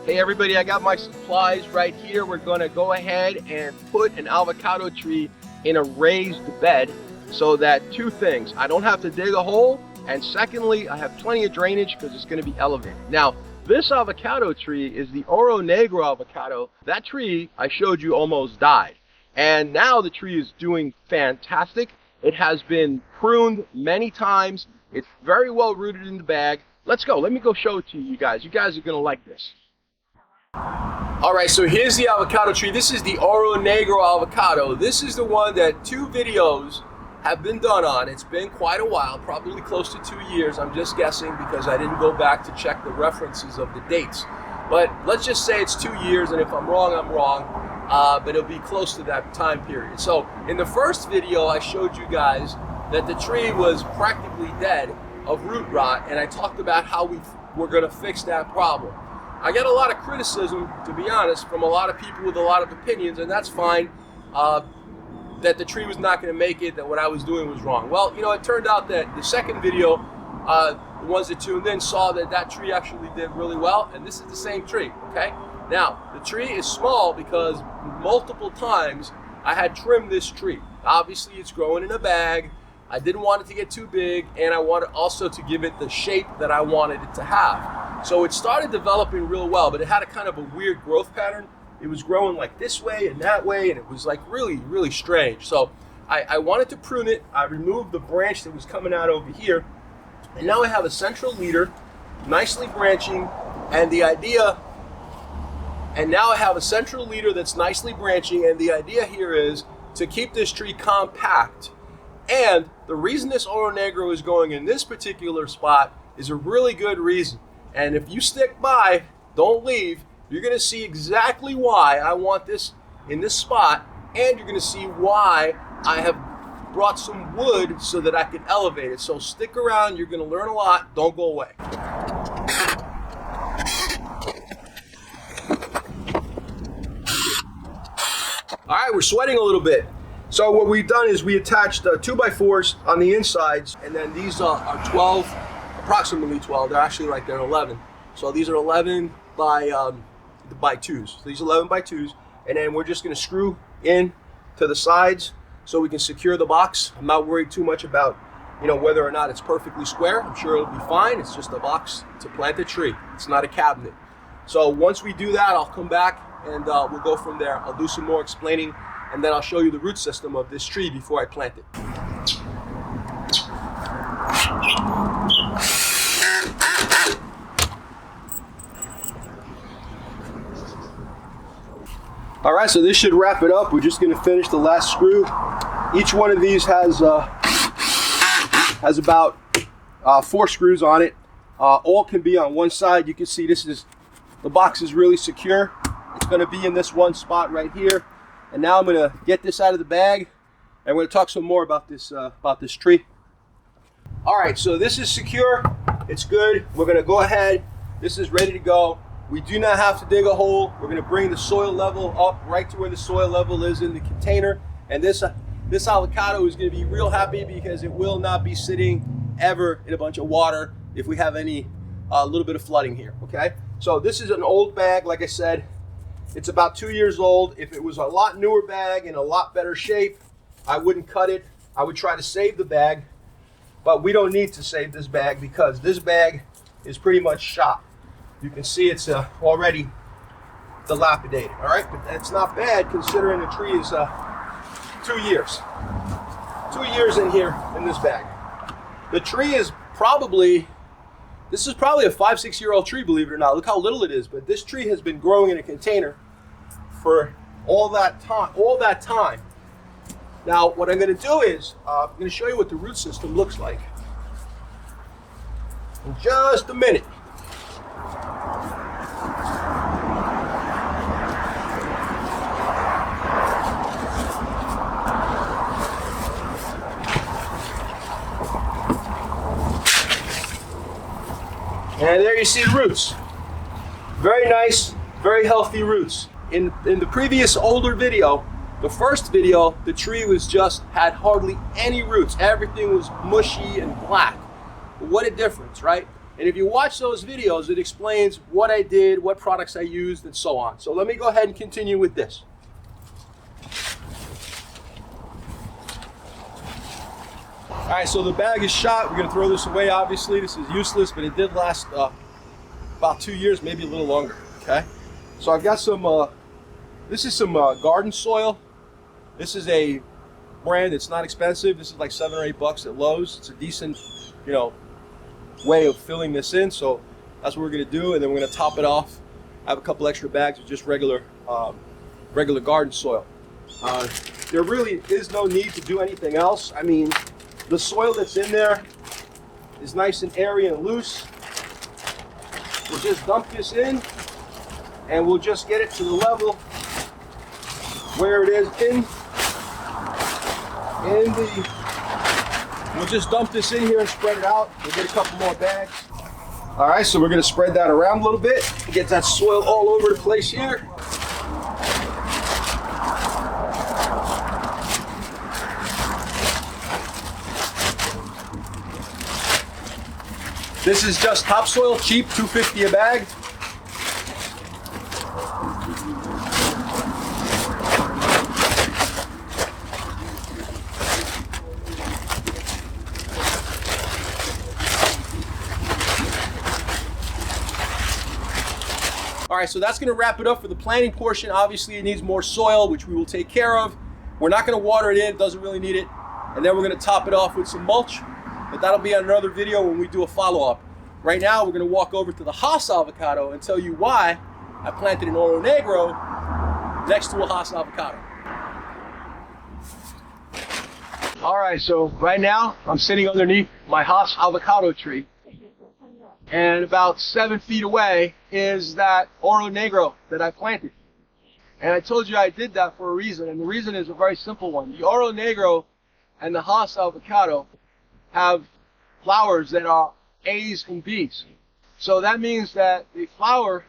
Hey everybody, I got my supplies right here. We're gonna go ahead and put an avocado tree in a raised bed so that two things, I don't have to dig a hole, and secondly, I have plenty of drainage because it's gonna be elevated. Now, this avocado tree is the Oro Negro avocado. That tree I showed you almost died. And now the tree is doing fantastic. It has been pruned many times. It's very well rooted in the bag. Let's go, let me go show it to you guys. You guys are gonna like this. All right, so here's the avocado tree. This is the Oro Negro avocado. This is the one that 2 videos have been done on. It's been quite a while, probably close to 2 years. I'm just guessing because I didn't go back to check the references of the dates. But let's just say it's 2 years, and if I'm wrong, I'm wrong. But it'll be close to that time period. So in the first video, I showed you guys that the tree was practically dead of root rot, and I talked about how we were gonna fix that problem. I get a lot of criticism, to be honest, from a lot of people with a lot of opinions, and that's fine, that the tree was not going to make it, that what I was doing was wrong. Well, you know, it turned out that the second video, the ones that tuned in saw that that tree actually did really well, and this is the same tree, okay? Now, the tree is small because multiple times I had trimmed this tree. Obviously, it's growing in a bag. I didn't want it to get too big, and I wanted also to give it the shape that I wanted it to have. So it started developing real well, but it had a kind of a weird growth pattern. It was growing like this way and that way, and it was like really, really strange. So I wanted to prune it. I removed the branch that was coming out over here, and now I have a central leader, nicely branching, and now I have a central leader that's nicely branching, and the idea here is to keep this tree compact. And the reason this Oro Negro is going in this particular spot is a really good reason. And if you stick by, don't leave, you're gonna see exactly why I want this in this spot, and you're gonna see why I have brought some wood so that I can elevate it. So stick around, you're gonna learn a lot, don't go away. All right, we're sweating a little bit. So what we've done is we attached 2x4s on the insides, and then these are 12, approximately 12. They're actually like they're 11. So these are 11 by 2s. So these are 11 by 2s, and then we're just going to screw in to the sides so we can secure the box. I'm not worried too much about, you know, whether or not it's perfectly square. I'm sure it'll be fine. It's just a box to plant a tree. It's not a cabinet. So once we do that, I'll come back and we'll go from there. I'll do some more explaining, and then I'll show you the root system of this tree before I plant it. All right, so this should wrap it up. We're just gonna finish the last screw. Each one of these has about 4 screws on it. All can be on one side. You can see the box is really secure. It's gonna be in this one spot right here. And now I'm gonna get this out of the bag, and we're gonna talk some more about this tree. All right, so this is secure. It's good. We're gonna go ahead. This is ready to go. We do not have to dig a hole. We're gonna bring the soil level up right to where the soil level is in the container. And this avocado is gonna be real happy because it will not be sitting ever in a bunch of water if we have any little bit of flooding here, okay? So this is an old bag, like I said. It's about 2 years old. If it was a lot newer bag in a lot better shape, I wouldn't cut it. I would try to save the bag, but we don't need to save this bag because this bag is pretty much shot. You can see it's already dilapidated, all right? But that's not bad considering the tree is 2 years. 2 years in here in this bag. The tree is this is probably a 5-6-year-old tree, believe it or not. Look how little it is, but this tree has been growing in a container for all that time. Now, what I'm gonna do is, I'm gonna show you what the root system looks like in just a minute. And there you see the roots. Very nice, very healthy roots. In the previous older video, the first video, the tree had hardly any roots. Everything was mushy and black. But what a difference, right? And if you watch those videos, it explains what I did, what products I used, and so on. So let me go ahead and continue with this. All right, so the bag is shot. We're gonna throw this away, obviously. This is useless, but it did last about 2 years, maybe a little longer, okay? So I've got some, this is some garden soil. This is a brand that's not expensive. This is like $7 or $8 at Lowe's. It's a decent, you know, way of filling this in. So that's what we're gonna do, and then we're gonna top it off. I have a couple extra bags of just regular garden soil. There really is no need to do anything else. I mean, the soil that's in there is nice and airy and loose. We'll just dump this in, and we'll just get it to the level where it is we'll just dump this in here and spread it out. We'll get a couple more bags. All right, so we're gonna spread that around a little bit, get that soil all over the place here. This is just topsoil, cheap, $2.50 a bag. All right, so that's gonna wrap it up for the planting portion. Obviously, it needs more soil, which we will take care of. We're not gonna water it in, it doesn't really need it. And then we're gonna top it off with some mulch. But that'll be on another video when we do a follow-up. Right now, we're gonna walk over to the Hass avocado and tell you why I planted an Oro Negro next to a Hass avocado. All right, so right now, I'm sitting underneath my Hass avocado tree. And about 7 feet away is that Oro Negro that I planted. And I told you I did that for a reason, and the reason is a very simple one. The Oro Negro and the Hass avocado have flowers that are A's and B's. So that means that they flower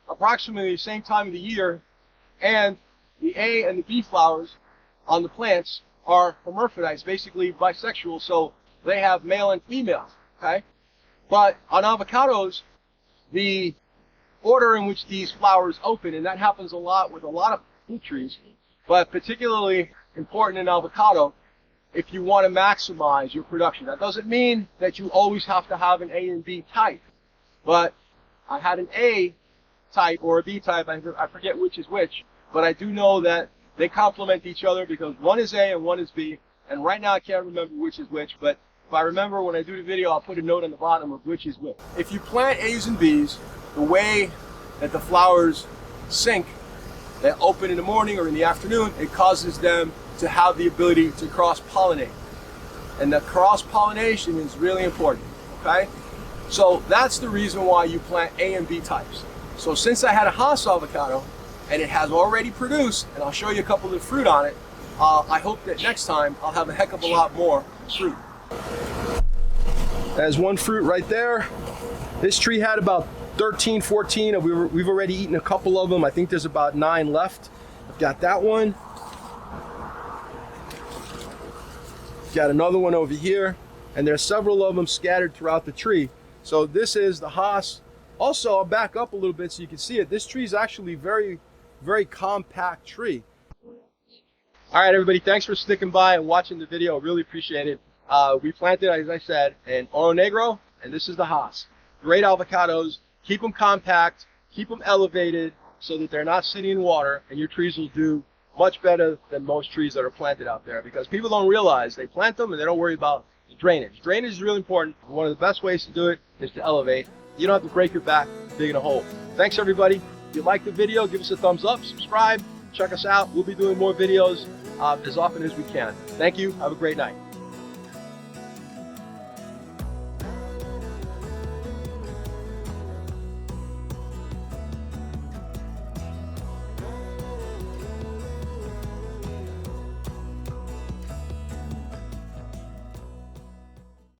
approximately the same time of the year, and the A and the B flowers on the plants are hermaphrodites, basically bisexual, so they have male and female, okay? But on avocados, the order in which these flowers open, and that happens a lot with a lot of fruit trees, but particularly important in avocado, if you want to maximize your production. That doesn't mean that you always have to have an A and B type, but I had an A type or a B type, I forget which is which, but I do know that they complement each other because one is A and one is B, and right now I can't remember which is which, but if I remember when I do the video, I'll put a note on the bottom of which is which. If you plant A's and B's, the way that the flowers sync, they open in the morning or in the afternoon, it causes them to have the ability to cross-pollinate. And the cross-pollination is really important, okay? So that's the reason why you plant A and B types. So since I had a Hass avocado, and it has already produced, and I'll show you a couple of the fruit on it, I hope that next time I'll have a heck of a lot more fruit. There's one fruit right there. This tree had about 13, 14, and we've already eaten a couple of them. I think there's about 9 left. I've got that one. Got another one over here, and there's several of them scattered throughout the tree. So this is the Hass. Also, I'll back up a little bit so you can see it. This tree is actually very, very compact tree. All right, everybody, thanks for sticking by and watching the video. I really appreciate it. We planted, as I said, an Oro Negro, and this is the Hass. Great avocados. Keep them compact, keep them elevated so that they're not sitting in water, and your trees will do much better than most trees that are planted out there, because people don't realize they plant them and they don't worry about the drainage. Drainage is really important. One of the best ways to do it is to elevate. You don't have to break your back digging a hole. Thanks, everybody. If you like the video, give us a thumbs up, subscribe, check us out. We'll be doing more videos as often as we can. Thank you. Have a great night.